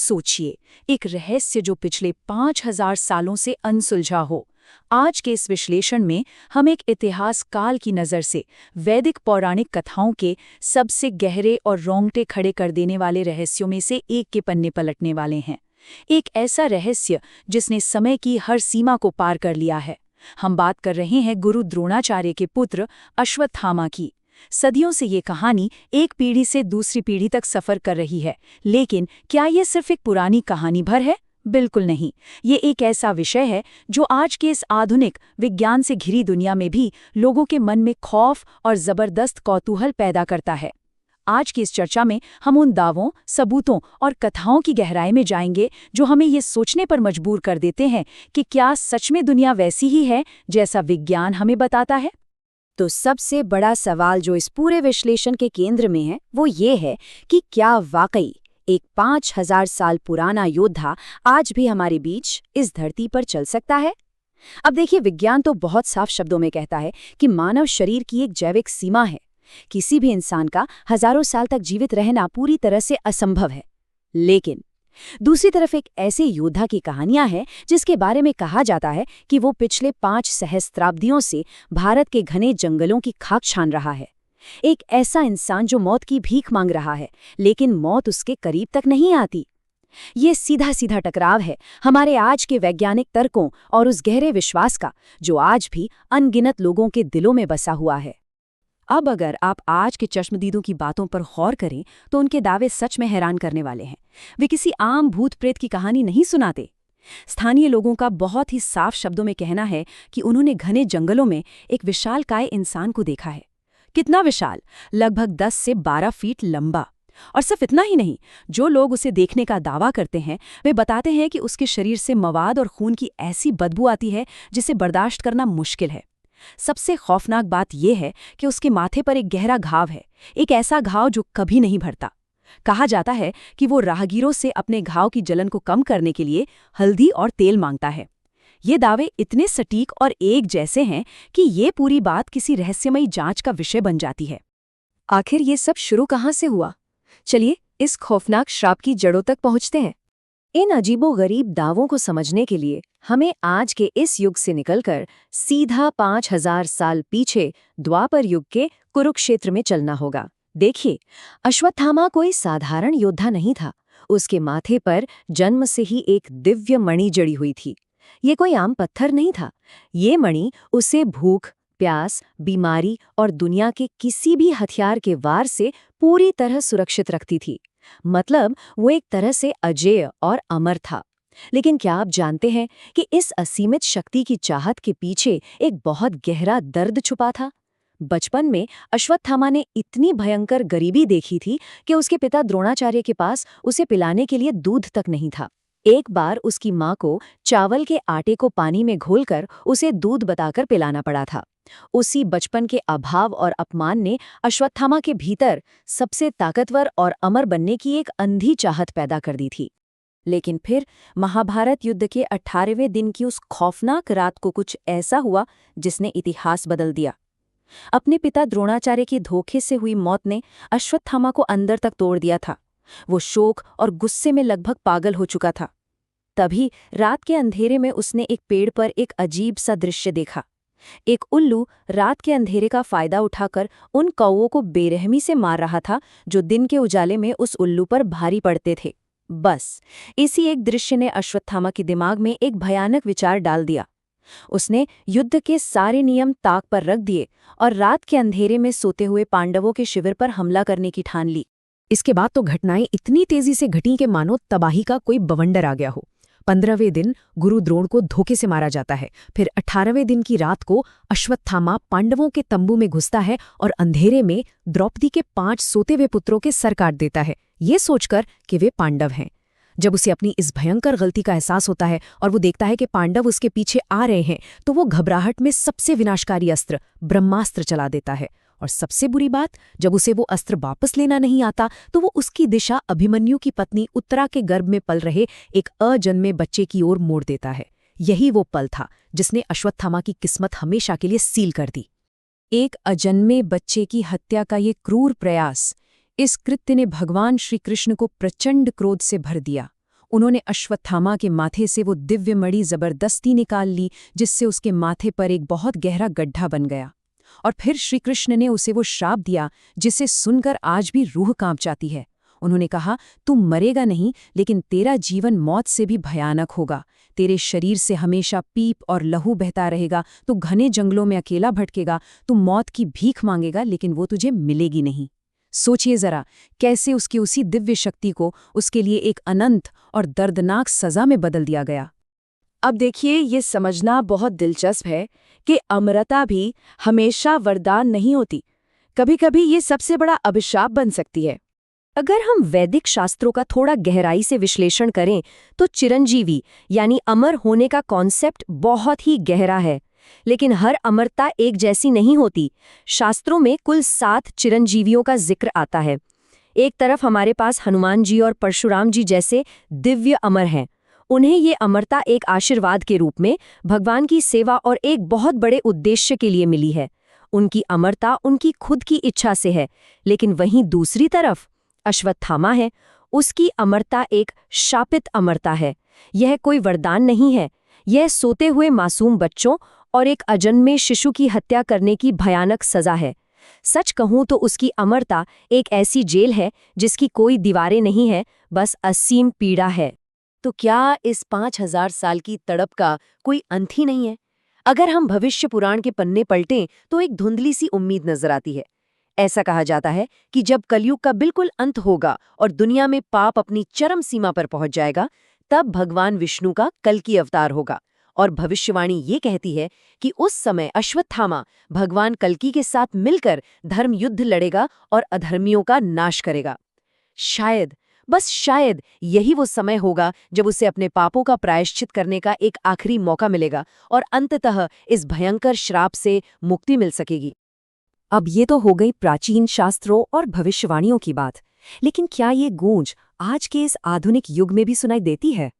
सोचिए, एक रहस्य जो पिछले 5000 सालों से अनसुलझा हो। आज के इस विश्लेषण में हम एक इतिहास काल की नज़र से वैदिक पौराणिक कथाओं के सबसे गहरे और रोंगटे खड़े कर देने वाले रहस्यों में से एक के पन्ने पलटने वाले हैं। एक ऐसा रहस्य जिसने समय की हर सीमा को पार कर लिया है। हम बात कर रहे हैं गुरु द्रोणाचार्य के पुत्र अश्वत्थामा की। सदियों से ये कहानी एक पीढ़ी से दूसरी पीढ़ी तक सफर कर रही है, लेकिन क्या ये सिर्फ एक पुरानी कहानी भर है? बिल्कुल नहीं। ये एक ऐसा विषय है जो आज के इस आधुनिक विज्ञान से घिरी दुनिया में भी लोगों के मन में खौफ और जबरदस्त कौतूहल पैदा करता है। आज की इस चर्चा में हम उन दावों, सबूतों और कथाओं की गहराई में जाएंगे जो हमें ये सोचने पर मजबूर कर देते हैं कि क्या सच में दुनिया वैसी ही है जैसा विज्ञान हमें बताता है। तो सबसे बड़ा सवाल जो इस पूरे विश्लेषण के केंद्र में है वो ये है कि क्या वाकई एक 5000 साल पुराना योद्धा आज भी हमारे बीच इस धरती पर चल सकता है। अब देखिए, विज्ञान तो बहुत साफ शब्दों में कहता है कि मानव शरीर की एक जैविक सीमा है। किसी भी इंसान का हजारों साल तक जीवित रहना पूरी तरह से असंभव है। लेकिन दूसरी तरफ एक ऐसे योद्धा की कहानियां हैं जिसके बारे में कहा जाता है कि वो पिछले 5 सहस्त्राब्दियों से भारत के घने जंगलों की खाक छान रहा है। एक ऐसा इंसान जो मौत की भीख मांग रहा है, लेकिन मौत उसके करीब तक नहीं आती। ये सीधा सीधा टकराव है हमारे आज के वैज्ञानिक तर्कों और उस गहरे विश्वास का जो आज भी अनगिनत लोगों के दिलों में बसा हुआ है। अब अगर आप आज के चश्मदीदों की बातों पर गौर करें तो उनके दावे सच में हैरान करने वाले हैं। वे किसी आम भूत प्रेत की कहानी नहीं सुनाते। स्थानीय लोगों का बहुत ही साफ शब्दों में कहना है कि उन्होंने घने जंगलों में एक विशालकाय इंसान को देखा है। कितना विशाल? लगभग 10 से 12 फीट लंबा। और सिर्फ इतना ही नहीं, जो लोग उसे देखने का दावा करते हैं वे बताते हैं कि उसके शरीर से मवाद और खून की ऐसी बदबू आती है जिसे बर्दाश्त करना मुश्किल है। सबसे खौफनाक बात यह है कि उसके माथे पर एक गहरा घाव है, एक ऐसा घाव जो कभी नहीं भरता। कहा जाता है कि वो राहगीरों से अपने घाव की जलन को कम करने के लिए हल्दी और तेल मांगता है। ये दावे इतने सटीक और एक जैसे हैं कि ये पूरी बात किसी रहस्यमयी जांच का विषय बन जाती है। आखिर ये सब शुरू कहाँ से हुआ? चलिए इस खौफनाक श्राप की जड़ों तक पहुंचते हैं। इन अजीबोगरीब दावों को समझने के लिए हमें आज के इस युग से निकलकर सीधा 5000 साल पीछे द्वापर युग के कुरुक्षेत्र में चलना होगा। देखिए, अश्वत्थामा कोई साधारण योद्धा नहीं था। उसके माथे पर जन्म से ही एक दिव्य मणि जड़ी हुई थी। ये कोई आम पत्थर नहीं था। ये मणि उसे भूख, प्यास, बीमारी और दुनिया के किसी भी हथियार के वार से पूरी तरह सुरक्षित रखती थी। मतलब वो एक तरह से अजेय और अमर था। लेकिन क्या आप जानते हैं कि इस असीमित शक्ति की चाहत के पीछे एक बहुत गहरा दर्द छुपा था? बचपन में अश्वत्थामा ने इतनी भयंकर गरीबी देखी थी कि उसके पिता द्रोणाचार्य के पास उसे पिलाने के लिए दूध तक नहीं था। एक बार उसकी माँ को चावल के आटे को पानी में घोलकर उसे दूध बताकर पिलाना पड़ा था। उसी बचपन के अभाव और अपमान ने अश्वत्थामा के भीतर सबसे ताकतवर और अमर बनने की एक अंधी चाहत पैदा कर दी थी। लेकिन फिर महाभारत युद्ध के 18वें दिन की उस खौफनाक रात को कुछ ऐसा हुआ जिसने इतिहास बदल दिया। अपने पिता द्रोणाचार्य की धोखे से हुई मौत ने अश्वत्थामा को अंदर तक तोड़ दिया था। वो शोक और गुस्से में लगभग पागल हो चुका था। तभी रात के अंधेरे में उसने एक पेड़ पर एक अजीब सा दृश्य देखा। एक उल्लू रात के अंधेरे का फायदा उठाकर उन कौओं को बेरहमी से मार रहा था जो दिन के उजाले में उस उल्लू पर भारी पड़ते थे। बस इसी एक दृश्य ने अश्वत्थामा के दिमाग में एक भयानक विचार डाल दिया। उसने युद्ध के सारे नियम ताक पर रख दिए और रात के अंधेरे में सोते हुए पांडवों के शिविर पर हमला करने की ठान ली। इसके बाद तो घटनाएं इतनी तेजी से घटीं कि मानो तबाही का कोई बवंडर आ गया हो। 15वें दिन गुरु द्रोण को धोखे से मारा जाता है। फिर 18वें दिन की रात को अश्वत्थामा पांडवों के तंबू में घुसता है और अंधेरे में द्रौपदी के 5 सोते हुए पुत्रों के सर काट देता है, ये सोचकर कि वे पांडव हैं। जब उसे अपनी इस भयंकर गलती का एहसास होता है और वो देखता है कि पांडव उसके पीछे आ रहे हैं, तो वो घबराहट में सबसे विनाशकारी अस्त्र ब्रह्मास्त्र चला देता है। और सबसे बुरी बात, जब उसे वो अस्त्र वापस लेना नहीं आता तो वो उसकी दिशा अभिमन्यु की पत्नी उत्तरा के गर्भ में पल रहे एक अजन्मे बच्चे की ओर मोड़ देता है। यही वो पल था जिसने अश्वत्थामा की किस्मत हमेशा के लिए सील कर दी। एक अजन्मे बच्चे की हत्या का ये क्रूर प्रयास, इस कृत्य ने भगवान श्री कृष्ण को प्रचंड क्रोध से भर दिया। उन्होंने अश्वत्थामा के माथे से वो दिव्य मणि जबरदस्ती निकाल ली, जिससे उसके माथे पर एक बहुत गहरा गड्ढा बन गया। और फिर श्रीकृष्ण ने उसे वो श्राप दिया जिसे सुनकर आज भी रूह कांप जाती है। उन्होंने कहा, तू मरेगा नहीं, लेकिन तेरा जीवन मौत से भी भयानक होगा। तेरे शरीर से हमेशा पीप और लहू बहता रहेगा, तू घने जंगलों में अकेला भटकेगा, तू मौत की भीख मांगेगा, लेकिन वो तुझे मिलेगी नहीं। सोचिए जरा, कैसे उसकी उसी दिव्य शक्ति को उसके लिए एक अनंत और दर्दनाक सजा में बदल दिया गया। अब देखिए, ये समझना बहुत दिलचस्प है कि अमरता भी हमेशा वरदान नहीं होती। कभी-कभी ये सबसे बड़ा अभिशाप बन सकती है। अगर हम वैदिक शास्त्रों का थोड़ा गहराई से विश्लेषण करें तो चिरंजीवी यानी अमर होने का कॉन्सेप्ट बहुत ही गहरा है। लेकिन हर अमरता एक जैसी नहीं होती। शास्त्रों में कुल 7 चिरंजीवियों का जिक्र आता है। एक तरफ हमारे पास हनुमान जी और परशुराम जी जैसे दिव्य अमर हैं। उन्हें ये अमरता एक आशीर्वाद के रूप में भगवान की सेवा और एक बहुत बड़े उद्देश्य के लिए मिली है। उनकी अमरता उनकी खुद की इच्छा से है। लेकिन वहीं दूसरी तरफ अश्वत्थामा है, उसकी अमरता एक शापित अमरता है। यह कोई वरदान नहीं है, यह सोते हुए मासूम बच्चों और एक अजन्मे शिशु की हत्या करने की भयानक सजा है। सच कहूं तो उसकी अमरता एक ऐसी जेल है जिसकी कोई दीवारें नहीं है, बस असीम पीड़ा है। तो क्या इस 5000 साल की तड़प का कोई अंत ही नहीं है? अगर हम भविष्य पुराण के पन्ने पलटें तो एक धुंधली सी उम्मीद नजर आती है। ऐसा कहा जाता है कि जब कलयुग का बिल्कुल अंत होगा और दुनिया में पाप अपनी चरम सीमा पर पहुंच जाएगा, तब भगवान विष्णु का कल्कि अवतार होगा। और भविष्यवाणी ये कहती है कि उस समय अश्वत्थामा भगवान कल्कि के साथ मिलकर धर्म युद्ध लड़ेगा और अधर्मियों का नाश करेगा। शायद, बस शायद यही वो समय होगा जब उसे अपने पापों का प्रायश्चित करने का एक आखिरी मौका मिलेगा और अंततः इस भयंकर श्राप से मुक्ति मिल सकेगी। अब ये तो हो गई प्राचीन शास्त्रों और भविष्यवाणियों की बात, लेकिन क्या ये गूंज आज के इस आधुनिक युग में भी सुनाई देती है?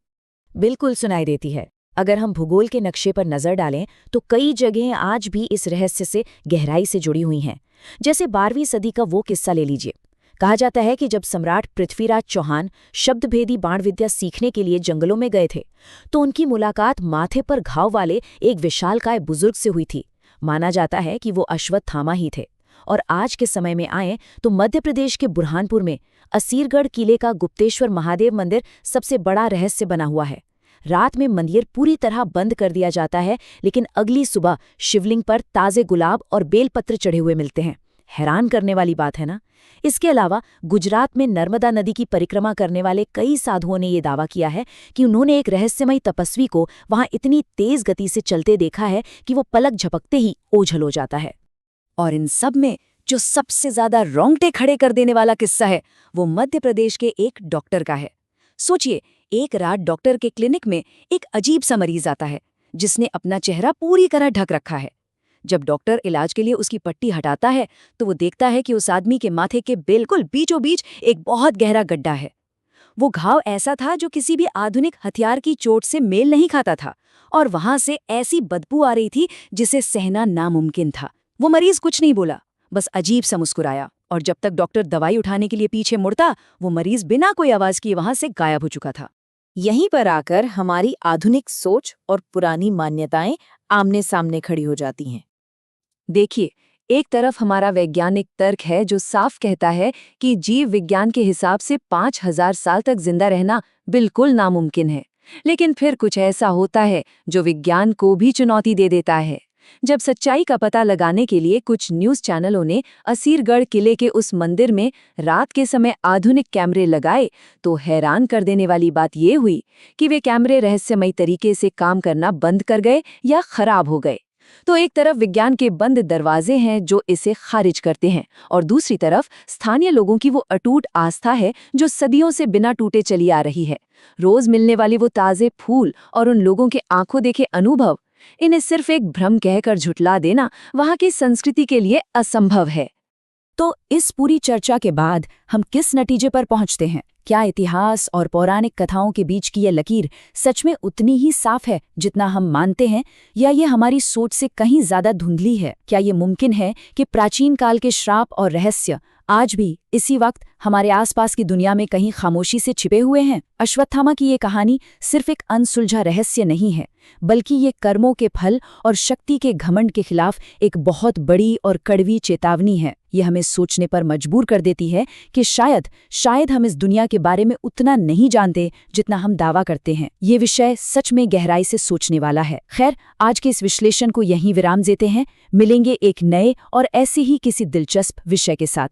बिल्कुल सुनाई देती है। अगर हम भूगोल के नक्शे पर नजर डालें तो कई जगहें आज भी इस रहस्य से गहराई से जुड़ी हुई हैं। जैसे 12वीं सदी का वो किस्सा ले लीजिए। कहा जाता है कि जब सम्राट पृथ्वीराज चौहान शब्दभेदी बाण विद्या सीखने के लिए जंगलों में गए थे तो उनकी मुलाकात माथे पर घाव वाले एक विशालकाय बुजुर्ग से हुई थी। माना जाता है कि वो अश्वत्थामा ही थे। और आज के समय में आए तो मध्य प्रदेश के बुरहानपुर में असीरगढ़ किले का गुप्तेश्वर महादेव मंदिर सबसे बड़ा रहस्य बना हुआ है। रात में मंदिर पूरी तरह बंद कर दिया जाता है, लेकिन अगली सुबह शिवलिंग पर ताज़े गुलाब और बेलपत्र चढ़े हुए मिलते हैं। हैरान करने वाली बात है ना? इसके अलावा गुजरात में नर्मदा नदी की परिक्रमा करने वाले कई साधुओं ने ये दावा किया है कि उन्होंने एक रहस्यमयी तपस्वी को वहां इतनी तेज गति से चलते देखा है कि वो पलक झपकते ही ओझल हो जाता है। और इन सब में जो सबसे ज्यादा रोंगटे खड़े कर देने वाला किस्सा है, वो मध्य प्रदेश के एक डॉक्टर का है। सोचिए, एक रात डॉक्टर के क्लिनिक में एक अजीब सा मरीज आता है जिसने अपना चेहरा पूरी तरह ढक रखा है। जब डॉक्टर इलाज के लिए उसकी पट्टी हटाता है तो वो देखता है कि उस आदमी के माथे के बिल्कुल बीचों बीच एक बहुत गहरा गड्ढा है। वो घाव ऐसा था जो किसी भी आधुनिक हथियार की चोट से मेल नहीं खाता था, और वहां से ऐसी बदबू आ रही थी जिसे सहना नामुमकिन था। वो मरीज कुछ नहीं बोला, बस अजीब सा मुस्कुराया, और जब तक डॉक्टर दवाई उठाने के लिए पीछे मुड़ता, वो मरीज बिना कोई आवाज किए वहां से गायब हो चुका था। यहीं पर आकर हमारी आधुनिक सोच और पुरानी मान्यताएं आमने सामने खड़ी हो जाती हैं। देखिए, एक तरफ हमारा वैज्ञानिक तर्क है जो साफ कहता है कि जीव विज्ञान के हिसाब से 5000 साल तक जिंदा रहना बिल्कुल नामुमकिन है। लेकिन फिर कुछ ऐसा होता है जो विज्ञान को भी चुनौती दे देता है। जब सच्चाई का पता लगाने के लिए कुछ न्यूज़ चैनलों ने असीरगढ़ किले के उस मंदिर में रात के समय आधुनिक कैमरे लगाए, तो हैरान कर देने वाली बात ये हुई कि वे कैमरे रहस्यमयी तरीके से काम करना बंद कर गए या खराब हो गए। तो एक तरफ विज्ञान के बंद दरवाजे हैं जो इसे खारिज करते हैं, और दूसरी तरफ स्थानीय लोगों की वो अटूट आस्था है जो सदियों से बिना टूटे चली आ रही है। रोज मिलने वाले वो ताज़े फूल और उन लोगों के आंखों देखे अनुभव, इन्हें सिर्फ एक भ्रम कहकर झुठला देना वहां की संस्कृति के लिए असंभव है। तो इस पूरी चर्चा के बाद हम किस नतीजे पर पहुंचते हैं? क्या इतिहास और पौराणिक कथाओं के बीच की यह लकीर सच में उतनी ही साफ है जितना हम मानते हैं, या ये हमारी सोच से कहीं ज्यादा धुंधली है? क्या ये मुमकिन है कि प्राचीन काल के श्राप और रहस्य आज भी इसी वक्त हमारे आसपास की दुनिया में कहीं खामोशी से छिपे हुए हैं। अश्वत्थामा की ये कहानी सिर्फ एक अनसुलझा रहस्य नहीं है, बल्कि ये कर्मों के फल और शक्ति के घमंड के खिलाफ एक बहुत बड़ी और कड़वी चेतावनी है। ये हमें सोचने पर मजबूर कर देती है कि शायद हम इस दुनिया के बारे में उतना नहीं जानते जितना हम दावा करते हैं। ये विषय सच में गहराई से सोचने वाला है। खैर, आज के इस विश्लेषण को यहीं विराम देते हैं। मिलेंगे एक नए और ऐसे ही किसी दिलचस्प विषय के साथ।